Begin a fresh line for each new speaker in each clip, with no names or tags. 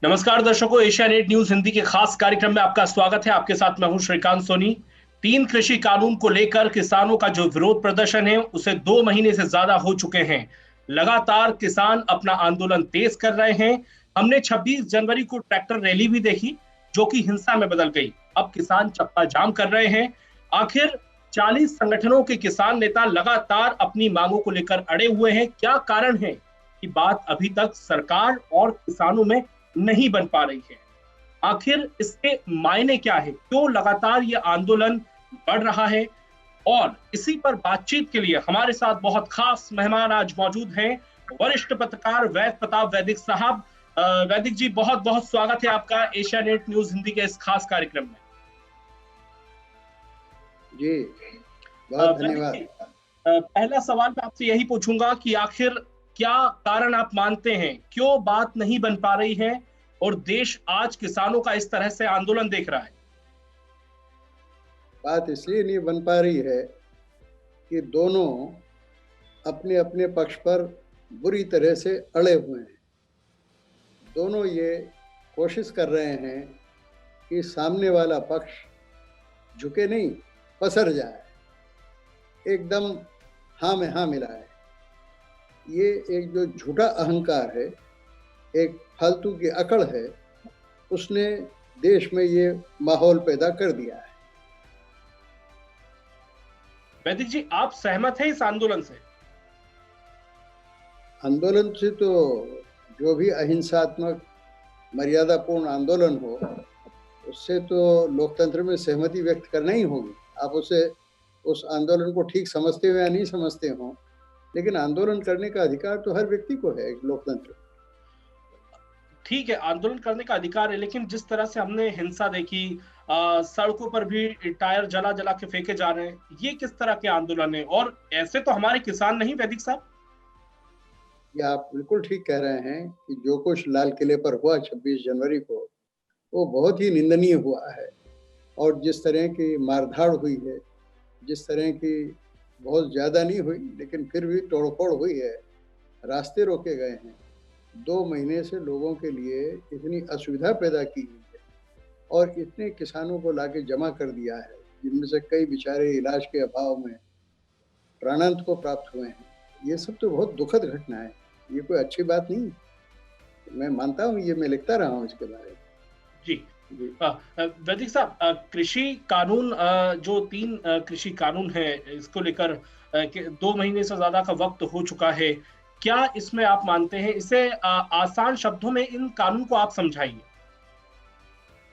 नमस्कार दर्शकों, Asia net news Hindi के खास कार्यक्रम में आपका स्वागत है। आपके साथ मैं हूं श्रीकांत सोनी। तीन कृषि कानून को लेकर किसानों का जो विरोध प्रदर्शन है उसे 2 महीने से ज्यादा हो चुके हैं। लगातार किसान अपना आंदोलन तेज कर रहे हैं। हमने 26 जनवरी को ट्रैक्टर रैली भी देखी जो कि हिंसा में बदल गई। अब किसान चक्का जाम कर रहे हैं। आखिर 40 संगठनों के किसान नेता लगातार अपनी मांगों को लेकर अड़े हुए हैं। क्या कारण है कि बात अभी तक सरकार और किसानों में नहीं बन पा रही है? आखिर इसके मायने क्या है? क्यों लगातार ये आंदोलन बढ़ रहा है? और इसी पर बातचीत के लिए हमारे साथ बहुत खास मेहमान आज मौजूद हैं। वरिष्ठ पत्रकार वैद प्रताप वैदिक साहब। वैदिक जी, बहुत बहुत स्वागत है आपका एशिया नेट न्यूज हिंदी के इस खास कार्यक्रम में।
जी, बहुत
वैदिक
धन्यवाद।
जी, पहला सवाल मैं आपसे यही पूछूंगा कि आखिर क्या कारण आप मानते हैं, क्यों बात नहीं बन पा रही है और देश आज किसानों का इस तरह से आंदोलन देख रहा है?
बात इसलिए नहीं बन पा रही है कि दोनों अपने अपने पक्ष पर बुरी तरह से अड़े हुए हैं। दोनों ये कोशिश कर रहे हैं कि सामने वाला पक्ष झुके नहीं, पसर जाए, एकदम हाँ में हाँ मिलाए। ये एक जो झूठा अहंकार है, एक फालतू की अकड़ है, उसने देश में ये माहौल पैदा कर दिया है।
वैदिक जी, आप सहमत हैं इस आंदोलन से?
आंदोलन से तो जो भी अहिंसात्मक मर्यादापूर्ण आंदोलन हो, उससे तो लोकतंत्र में सहमति व्यक्त करना ही होगी। आप उस आंदोलन को ठीक समझते हो या नहीं समझते हो, लेकिन आंदोलन करने का अधिकार तो हर व्यक्ति को है एक लोकतंत्र।
ठीक है, आंदोलन करने का अधिकार है, लेकिन जिस तरह से हमने हिंसा देखी, सड़कों पर भी टायर जला जला के फेंके जा रहे हैं, ये किस तरह के आंदोलन है? और ऐसे तो हमारे किसान नहीं, वैदिक साहब।
ये आप बिल्कुल ठीक कह रहे हैं कि जो कुछ लाल किले पर हुआ 26 जनवरी को, वो बहुत ही निंदनीय हुआ है। और जिस तरह की मारधाड़ हुई है, जिस तरह की बहुत ज़्यादा नहीं हुई लेकिन फिर भी तोड़फोड़ हुई है, रास्ते रोके गए हैं, 2 महीने से लोगों के लिए इतनी असुविधा पैदा की गई है और इतने किसानों को लाके जमा कर दिया है, जिनमें से कई बेचारे इलाज के अभाव में प्राणांत को प्राप्त हुए हैं। ये सब तो बहुत दुखद घटना है, ये कोई अच्छी बात नहीं। मैं मानता हूँ, ये मैं लिखता रहा हूँ इसके बारे में।
जी।
जी।
वैदिक साहब, कृषि कानून, जो तीन कृषि कानून है, इसको लेकर 2 महीने से ज्यादा का वक्त हो चुका है। क्या इसमें आप मानते हैं, इसे आसान शब्दों में इन कानून को आप समझाइए।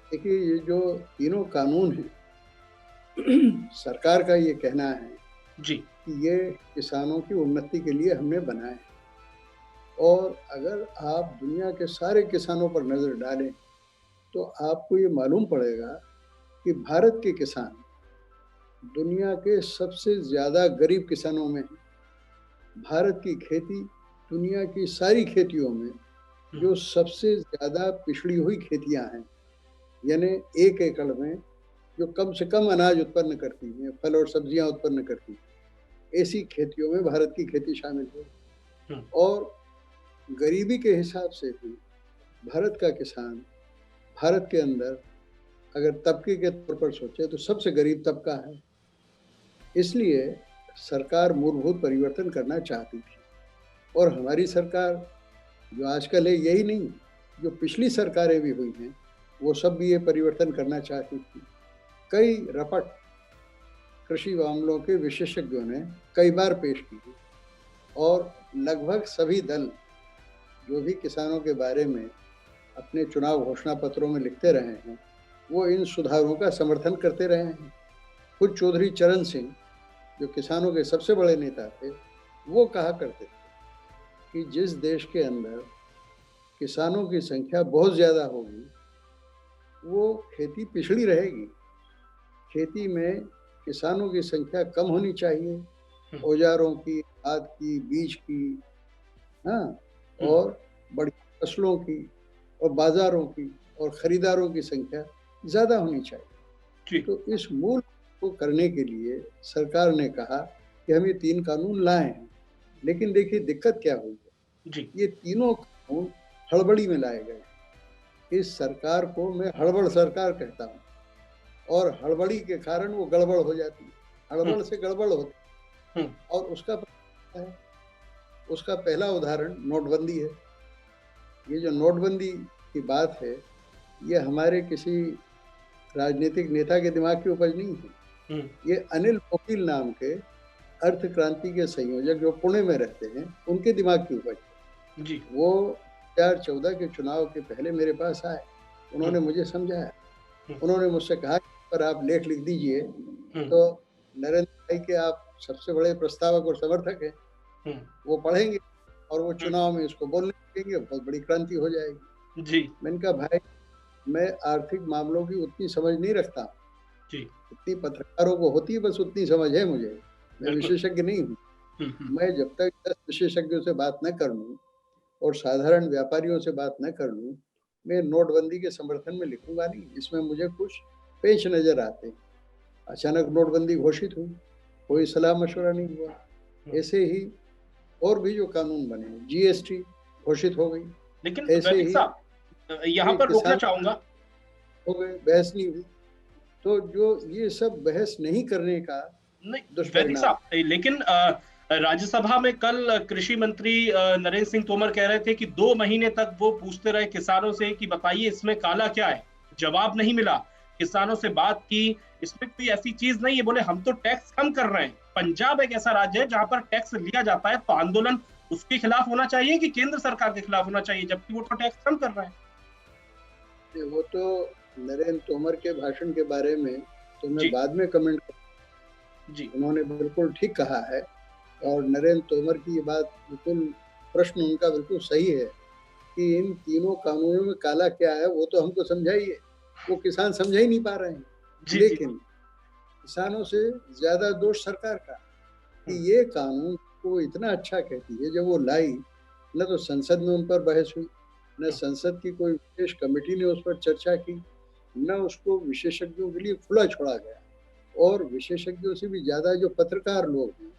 देखिए, ये जो तीनों कानून हैं, सरकार का ये कहना है
जी।
कि ये किसानों की उन्नति के लिए हमने बनाए हैं। और अगर आप दुनिया के सारे किसानों पर नज़र डालें तो आपको ये मालूम पड़ेगा कि भारत के किसान दुनिया के सबसे ज़्यादा गरीब किसानों में हैं। भारत की खेती दुनिया की सारी खेतियों में जो सबसे ज़्यादा पिछड़ी हुई खेतियां हैं, यानी 1 एकड़ में जो कम से कम अनाज उत्पन्न करती हैं, फल और सब्जियां उत्पन्न करती हैं, ऐसी खेतियों में भारत की खेती शामिल है। और गरीबी के हिसाब से भी भारत का किसान, भारत के अंदर अगर तबके के तौर पर सोचे तो सबसे गरीब तबका है। इसलिए सरकार मूलभूत परिवर्तन करना चाहती थी। और हमारी सरकार जो आजकल है, यही नहीं, जो पिछली सरकारें भी हुई हैं, वो सब भी ये परिवर्तन करना चाहती थी। कई रपट कृषि मामलों के विशेषज्ञों ने कई बार पेश की और लगभग सभी दल जो भी किसानों के बारे में अपने चुनाव घोषणा पत्रों में लिखते रहे हैं, वो इन सुधारों का समर्थन करते रहे हैं। खुद चौधरी चरण सिंह, जो किसानों के सबसे बड़े नेता थे, वो कहा करते थे कि जिस देश के अंदर किसानों की संख्या बहुत ज़्यादा होगी, वो खेती पिछड़ी रहेगी। खेती में किसानों की संख्या कम होनी चाहिए, औजारों की, खाद की, बीज की, हाँ, और बड़ी फसलों की और बाजारों की और खरीदारों की संख्या ज़्यादा होनी चाहिए। तो इस मूल को करने के लिए सरकार ने कहा कि हम ये 3 कानून लाए हैं। लेकिन देखिए दिक्कत क्या हुई है, ये तीनों कानून हड़बड़ी में लाए गए। इस सरकार को मैं हड़बड़ सरकार कहता हूँ, और हड़बड़ी के कारण वो गड़बड़ हो जाती है, हड़बड़ से गड़बड़ होती है। और उसका पहला उदाहरण नोटबंदी है। ये जो नोटबंदी की बात है, ये हमारे किसी राजनीतिक नेता के दिमाग की उपज नहीं है। ये अनिल पोकील नाम के अर्थ क्रांति के संयोजक जो पुणे में रहते हैं, उनके दिमाग की उपज है जी। वो 2014 के चुनाव के पहले मेरे पास आए, उन्होंने मुझे समझाया, उन्होंने मुझसे कहा पर आप लेख लिख दीजिए तो नरेंद्र भाई के आप सबसे बड़े प्रस्तावक और समर्थक हैं, वो पढ़ेंगे और वो चुनाव में इसको बोलने लगेंगे, बहुत बड़ी क्रांति हो जाएगी जी। मैंने कहा भाई, मैं आर्थिक मामलों की उतनी समझ नहीं रखता जी, इतनी पत्रकारों को होती है, बस उतनी समझ है मुझे, मैं विशेषज्ञ नहीं हूँ। मैं जब तक 10 विशेषज्ञों से बात न कर लूँ और साधारण व्यापारियों से बात न कर लूँ, मैं नोटबंदी के समर्थन में लिखूंगा नहीं। इसमें मुझे कुछ पेच नजर आते हैं। अचानक नोटबंदी घोषित हुई, कोई सलाह मशवरा नहीं हुआ। ऐसे ही और भी जो कानून बने, जीएसटी घोषित हो गई,
लेकिन ऐसे ही यहाँ पर रोकना चाहूंगा,
हो गए, बहस नहीं हुई। तो जो ये सब बहस नहीं करने का
दुष्परिणाम। लेकिन राज्यसभा में कल कृषि मंत्री नरेंद्र सिंह तोमर कह रहे थे कि 2 महीने तक वो पूछते रहे किसानों से कि बताइए इसमें काला क्या है, जवाब नहीं मिला। किसानों से बात की, इसमें कोई ऐसी चीज नहीं है, बोले हम तो टैक्स कम कर रहे हैं। पंजाब एक ऐसा राज्य है जहां पर टैक्स लिया जाता है, तो आंदोलन उसके खिलाफ होना चाहिए कि केंद्र सरकार के खिलाफ होना चाहिए, जबकि वो तो टैक्स कम कर रहे हैं।
वो तो नरेंद्र तोमर के भाषण के बारे में तो मैं बाद में कमेंट जी, उन्होंने बिल्कुल ठीक कहा है, और नरेंद्र तोमर की ये बात बिल्कुल, प्रश्न उनका बिल्कुल सही है कि इन तीनों कानूनों में काला क्या है वो तो हमको समझाइए। वो किसान समझ ही नहीं पा रहे हैं जी, लेकिन किसानों से ज्यादा दोष सरकार का कि ये कानून को इतना अच्छा कहती है, जब वो लाई न तो संसद में उन पर बहस हुई, न संसद की कोई विशेष कमेटी ने उस पर चर्चा की, न उसको विशेषज्ञों के लिए खुला छोड़ा गया। और विशेषज्ञों से भी ज्यादा जो पत्रकार लोग हैं,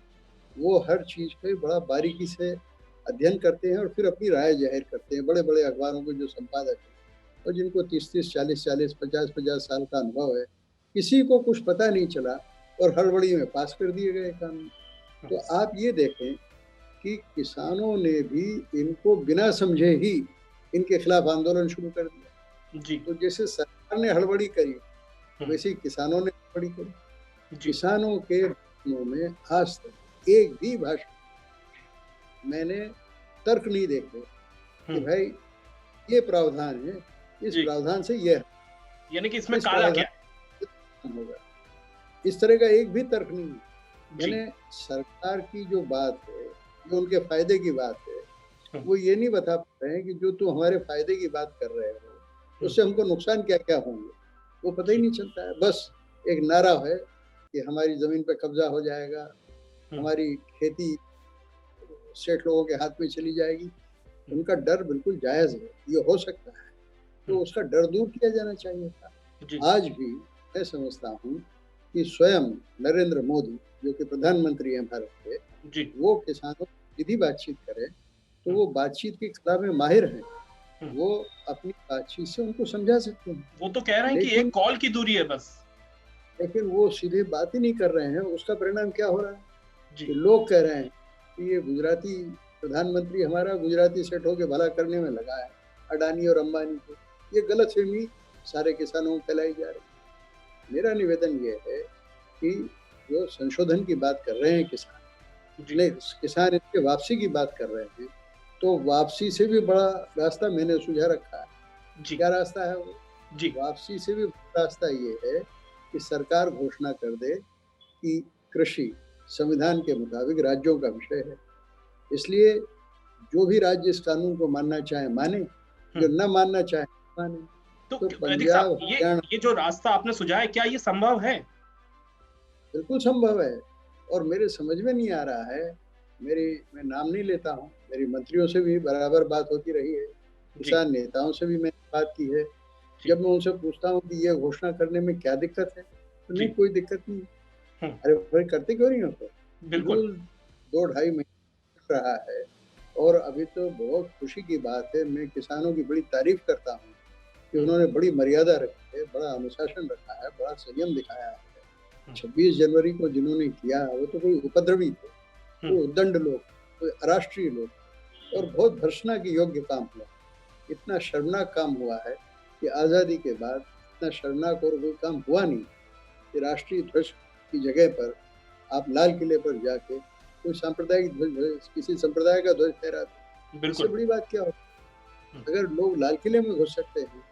वो हर चीज पे बड़ा बारीकी से अध्ययन करते हैं और फिर अपनी राय जाहिर करते हैं। बड़े बड़े अखबारों के जो संपादक हैं और जिनको 30-30, 40-40, 50-50 साल का अनुभव है, किसी को कुछ पता नहीं चला और हड़बड़ी में पास कर दिए गए कानून। तो आप ये देखें कि किसानों ने भी इनको बिना समझे ही इनके खिलाफ आंदोलन शुरू कर दिया जी। तो जैसे सरकार ने हड़बड़ी करी, वैसे ही किसानों ने हड़बड़ी करी। किसानों के मुंह में आज तक एक भी भाषण मैंने तर्क नहीं देखे कि भाई ये प्रावधान है, इस प्रावधान से ये,
यानी कि इसमें काला क्या
होगा, इस तरह का एक भी तर्क नहीं है। यानी सरकार की जो बात है, जो उनके फायदे की बात है, वो ये नहीं बता पा रहे हैं कि जो तुम हमारे फायदे की बात कर रहे हो उससे हमको नुकसान क्या क्या होंगे, वो पता ही नहीं चलता है। बस एक नारा है कि हमारी जमीन पे कब्जा हो जाएगा, हमारी खेती सेठ लोगों के हाथ में चली जाएगी। उनका डर बिल्कुल जायज है, ये हो सकता है, तो उसका डर दूर किया जाना चाहिए था। आज भी मैं समझता हूँ कि स्वयं नरेंद्र मोदी जो कि प्रधानमंत्री हैं भारत के, वो किसानों से सीधी बातचीत करें, तो वो बातचीत की कला में माहिर हैं, वो अपनी बातचीत से उनको समझा सकते हैं।
वो तो कह रहे हैं कि एक कॉल की दूरी है बस,
लेकिन वो सीधे बात ही नहीं कर रहे हैं। उसका परिणाम क्या हो रहा है कि लोग कह रहे हैं कि ये गुजराती प्रधानमंत्री हमारा गुजराती सेठों के भला करने में लगा है, अडानी और अंबानी को। ये गलतफहमी सारे किसानों को फैलाई जा रही है। मेरा निवेदन ये है कि जो संशोधन की बात कर रहे हैं किसान इसके वापसी की बात कर रहे हैं, तो वापसी से भी बड़ा रास्ता मैंने सुझा रखा है। क्या रास्ता है वो? वापसी से भी बड़ा रास्ता ये है कि सरकार घोषणा कर दे कि कृषि संविधान के मुताबिक राज्यों का विषय है, इसलिए जो भी राज्य इस कानून को मानना चाहे माने, जो न मानना चाहे माने।
तो पंजाब, ये जो रास्ता आपने सुझाया, क्या ये संभव है?
बिल्कुल संभव है, और मेरे समझ में नहीं आ रहा है। मैं नाम नहीं लेता हूँ, मेरी मंत्रियों से भी बराबर बात होती रही है, किसान नेताओं से भी मैंने बात की है। जब मैं उनसे पूछता हूँ कि ये घोषणा करने में क्या दिक्कत है, तो नहीं, कोई दिक्कत नहीं। अरे भाई, करते क्यों नहीं हो? तो बिल्कुल 2-2.5 महीने रहा है, और अभी तो बहुत खुशी की बात है, मैं किसानों की बड़ी तारीफ करता हूँ कि उन्होंने बड़ी मर्यादा रखी है, बड़ा अनुशासन रखा है, बड़ा संयम दिखाया है। 26 जनवरी को जिन्होंने किया वो तो कोई उपद्रवी थे, कोई उद्दंड लोग, कोई अराष्ट्रीय लोग, और बहुत भर्त्सना के योग्य काम हुआ। इतना शर्मनाक काम हुआ है कि आज़ादी के बाद इतना शर्मनाक और कोई काम हुआ नहीं कि राष्ट्रीय ध्वज की जगह पर आप लाल किले पर जाके कोई सांप्रदायिक ध्वज, किसी संप्रदाय का ध्वज फहराते। इससे बड़ी बात क्या होती? अगर लोग लाल किले में घुस सकते हैं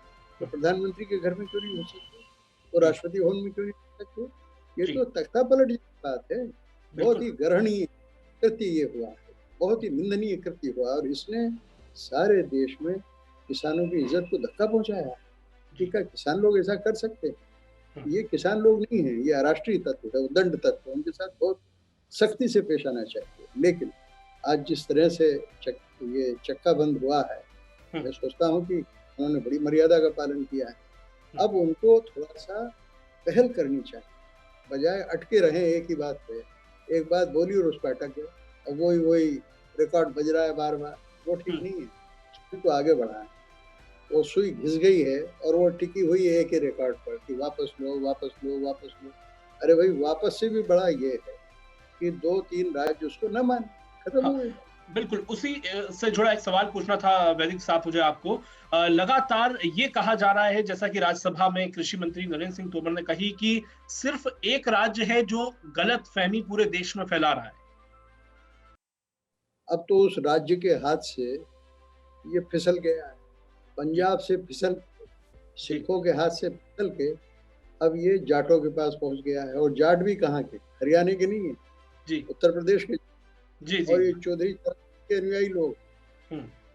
तो प्रधानमंत्री के घर में क्यों नहीं घुस सकते, और राष्ट्रपति भवन में क्यों नहीं घुस सकते? ये तो तख्ता पलट जैसी बात है। बहुत ही गर्हणीय कृत्य ये हुआ है, बहुत ही निंदनीय कृत्य हुआ, और इसने सारे देश में किसानों की इज्जत को धक्का पहुंचाया है। कि क्या किसान लोग ऐसा कर सकते हैं? ये किसान लोग नहीं है, ये अराष्ट्रीय तत्व है, उद्दंड तत्व, उनके साथ बहुत सख्ती से पेश आना चाहिए। लेकिन आज जिस तरह से ये चक्का बंद हुआ है, मैं सोचता हूँ कि उन्होंने बड़ी मर्यादा का पालन किया है। अब उनको थोड़ा सा पहल करनी चाहिए, बजाय अटके रहे एक ही बात पे। एक बात बोली और उस पर अटक गए, अब वही रिकॉर्ड बज रहा है बार बार, वो ठीक नहीं है। सुई को आगे बढ़ाएं। वो सुई घिस गई है और वो टिकी हुई है एक ही रिकॉर्ड पर कि वापस लो, वापस लो, वापस लो। अरे भाई, वापस से भी बड़ा ये है कि 2-3 राज्य उसको न माने, खत्म हो गई।
बिल्कुल, उसी से जुड़ा एक सवाल पूछना था वैदिक साहब मुझे आपको। लगातार ये कहा जा रहा है, जैसा कि राज्यसभा में कृषि मंत्री नरेंद्र सिंह तोमर ने कही, कि सिर्फ एक राज्य है जो गलत फहमी पूरे देश में फैला रहा है।
अब तो उस राज्य के हाथ से ये फिसल गया है, पंजाब से फिसल, सिखों के हाथ से फिसल के अब ये जाटों के पास पहुंच गया है। और जाट भी कहाँ के, हरियाणा के नहीं है
जी,
उत्तर प्रदेश के।
जी, जी,
और ये चौधरी के अनुयायी लोग।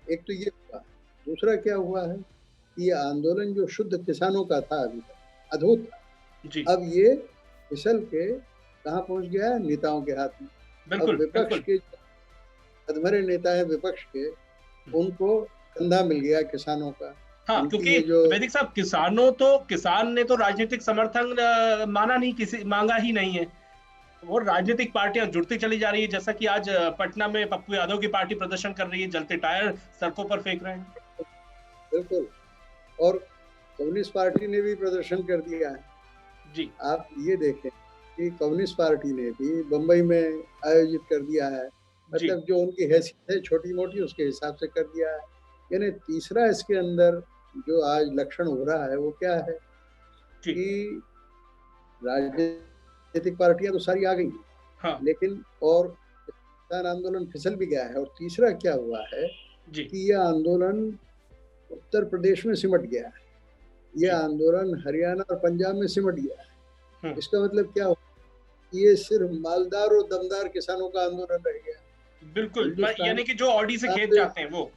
एक तो ये हुआ, दूसरा क्या हुआ है कि ये आंदोलन जो शुद्ध किसानों का था अभी तक, अद्भुत था, अब ये फिसल के कहाँ पहुंच गया है? नेताओं के हाथ में।
बिल्कुल,
अब विपक्ष के अधमरे नेता है विपक्ष के, उनको कंधा मिल गया किसानों का।
हाँ, क्योंकि वैदिक साहब, किसान ने तो राजनीतिक समर्थन माना नहीं, किसी मांगा ही नहीं है। वो राजनीतिक पार्टियां जुड़ती चली जा रही है, जैसा कि आज पटना में पप्पू यादव की पार्टी प्रदर्शन कर रही है, जलते टायर सड़कों पर फेंक रहे हैं।
बिल्कुल, और कम्युनिस्ट पार्टी ने भी प्रदर्शन कर दिया है
जी।
आप ये देखें कि कम्युनिस्ट पार्टी ने भी बंबई में आयोजित कर दिया है, मतलब जो उनकी हैसियत है छोटी मोटी उसके हिसाब से कर दिया है। यानी तीसरा इसके अंदर जो आज लक्षण हो रहा है वो क्या है कि राजनीतिक पार्टियां तो सारी आ गई, लेकिन और किसान आंदोलन फिसल भी गया है। और तीसरा क्या हुआ है कि यह आंदोलन उत्तर प्रदेश में सिमट गया है, यह आंदोलन हरियाणा और पंजाब में सिमट गया है। इसका मतलब क्या हुआ? ये सिर्फ मालदार और दमदार किसानों का आंदोलन रह गया।
बिल्कुल, यानी कि जो ऑडी से खेत जाते हैं, वो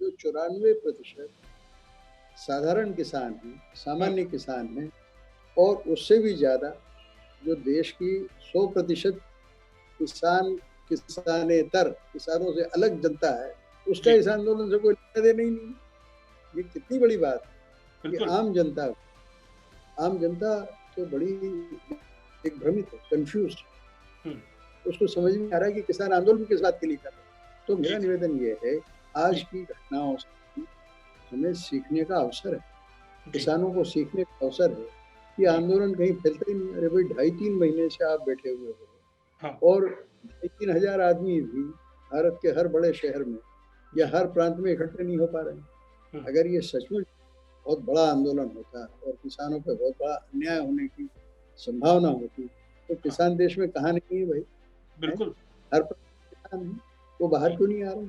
जो 94% साधारण किसान हैं, सामान्य किसान हैं, और उससे भी ज्यादा जो देश की 100% किसानेतर किसानों से अलग जनता है, उसका इस आंदोलन से कोई लेना देना ही नहीं। ये कितनी बड़ी बात है कि आम जनता तो बड़ी एक भ्रमित है, कंफ्यूज्ड है, उसको समझ में आ रहा है कि किसान आंदोलन किस बात के लिए कर रहे हैं। तो मेरा निवेदन ये है, आज की घटनाओं से हमें सीखने का अवसर है, किसानों को सीखने का अवसर है कि आंदोलन कहीं फैलता ही नहीं। अरे भाई, 2.5-3 महीने से आप बैठे हुए हो, और 2,500 हजार आदमी भी भारत के हर बड़े शहर में या हर प्रांत में इकट्ठे नहीं हो पा रहे। अगर ये सचमुच बहुत बड़ा आंदोलन होता और किसानों पर बहुत बड़ा अन्याय होने की संभावना होती तो किसान देश में कहाँ नहीं है भाई?
बिल्कुल,
हर किसान है, वो बाहर क्यों नहीं आ रहे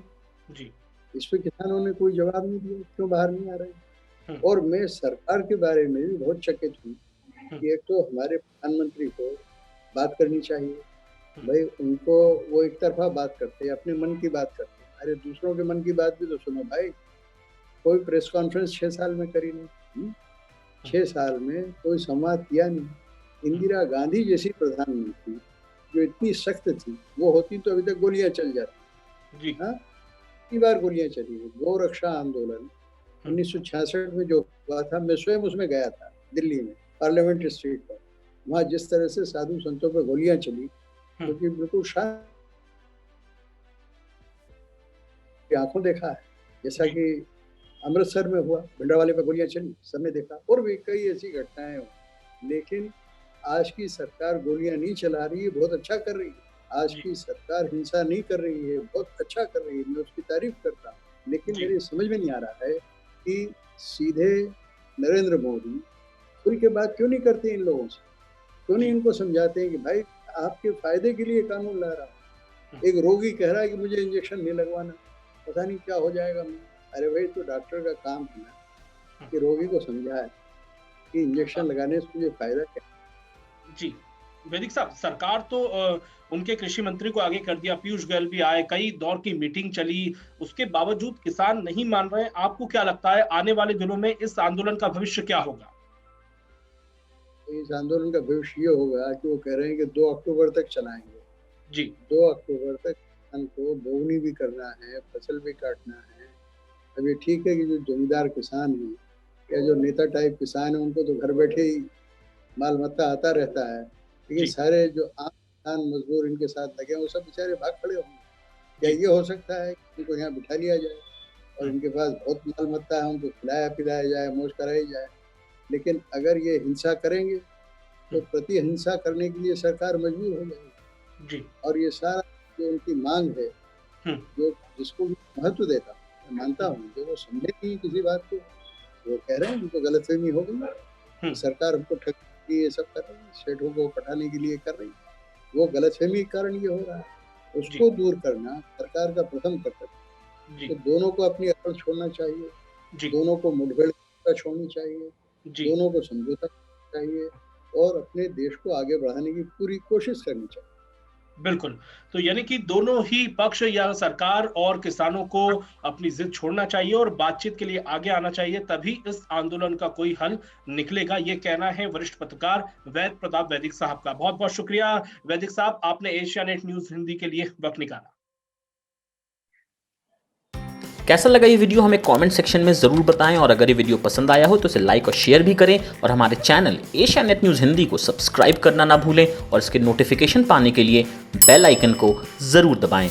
जी? इस पे किसानों ने कोई जवाब नहीं दिया, क्यों बाहर नहीं आ रहे? और मैं सरकार के बारे में भी बहुत चकित हूँ कि एक तो हमारे प्रधानमंत्री को बात करनी चाहिए भाई, उनको वो एक तरफा बात करते हैं, अपने मन की बात करते हैं। अरे दूसरों के मन की बात भी तो सुनो भाई। कोई प्रेस कॉन्फ्रेंस 6 साल में करी नहीं, 6 साल में कोई संवाद किया नहीं। इंदिरा गांधी जैसी प्रधानमंत्री जो इतनी सख्त थी, वो होती तो अभी तक गोलियां चल जाती जी। हाँ, कितनी बार गोलियां चली। गौ रक्षा आंदोलन 1966 में जो हुआ था, मैं स्वयं उसमें गया था दिल्ली में, पार्लियामेंट स्ट्रीट पर। वहां जिस तरह से साधु संतों पर गोलियां चली, क्योंकि बिल्कुल शांत आंखों देखा है। जैसा कि अमृतसर में हुआ, भिंडरावाले पे गोलियां चली, सबने देखा, और भी कई ऐसी घटनाएं हुई। लेकिन आज की सरकार गोलियां नहीं चला रही है, बहुत अच्छा कर रही है। आज की सरकार हिंसा नहीं कर रही है, बहुत अच्छा कर रही है, मैं उसकी तारीफ करता हूँ। लेकिन मेरी समझ में नहीं आ रहा है कि सीधे नरेंद्र मोदी खुल के बात क्यों नहीं करते इन लोगों से, क्यों नहीं इनको समझाते हैं कि भाई आपके फायदे के लिए कानून ला रहा हूँ। एक रोगी कह रहा है कि मुझे इंजेक्शन नहीं लगवाना, पता नहीं क्या हो जाएगा। अरे भाई, तो डॉक्टर का काम है ना कि रोगी को समझाए कि इंजेक्शन लगाने से मुझे फायदा क्या।
जी वैदिक साहब, सरकार तो उनके कृषि मंत्री को आगे कर दिया, पीयूष गोयल भी आए, कई दौर की मीटिंग चली, उसके बावजूद किसान नहीं मान रहे। आपको क्या लगता है आने वाले दिनों में इस आंदोलन का भविष्य क्या होगा?
इस आंदोलन का भविष्य ये होगा कि वो कह रहे हैं कि 2 अक्टूबर तक चलाएंगे।
जी
2 अक्टूबर तक किसान को बोवनी भी करना है, फसल भी काटना है। अब ये ठीक है कि जो जमींदार किसान हैं या जो नेता टाइप किसान है, उनको तो घर बैठे ही माल मत्ता आता रहता है, लेकिन सारे जो आम किसान मजदूर इनके साथ लगे हैं, वो सब बेचारे भाग खड़े होंगे। क्या ये हो सकता है कि इनको यहाँ बिठा लिया जाए और इनके पास बहुत माल मत्ता है, उनको खिलाया पिलाया जाए, मौज कराई जाए? लेकिन अगर ये हिंसा करेंगे तो प्रति हिंसा करने के लिए सरकार मजबूर हो जाएगी।
जी
और ये सारा जो उनकी मांग है, जो जिसको भी महत्व देता, मैं मानता हूँ, जो वो समझे नहीं किसी बात को, वो कह रहे हैं उनको गलतफहमी हो गई, सरकार हमको ठग ये सब कर रही है, सेठों को पटाने के लिए कर रही है। वो गलतफहमी के कारण ये हो रहा है, उसको दूर करना सरकार का प्रथम कर्तव्य। तो दोनों को अपनी अकड़ छोड़ना चाहिए, दोनों को मुठभेड़ छोड़नी चाहिए, दोनों को समझौता चाहिए और अपने देश को आगे बढ़ाने की पूरी कोशिश करनी चाहिए।
बिल्कुल, तो यानी कि दोनों ही पक्ष या सरकार और किसानों को अपनी जिद छोड़ना चाहिए और बातचीत के लिए आगे आना चाहिए, तभी इस आंदोलन का कोई हल निकलेगा। ये कहना है वरिष्ठ पत्रकार वैद प्रताप वैदिक साहब का। बहुत बहुत शुक्रिया वैदिक साहब, आपने एशिया नेट न्यूज हिंदी के लिए वक्त निकाला।
कैसा लगा ये वीडियो हमें कमेंट सेक्शन में ज़रूर बताएं, और अगर ये वीडियो पसंद आया हो तो इसे लाइक और शेयर भी करें, और हमारे channel Asia net news Hindi को सब्सक्राइब करना ना भूलें, और इसके नोटिफिकेशन पाने के लिए बेल आइकन को ज़रूर दबाएं।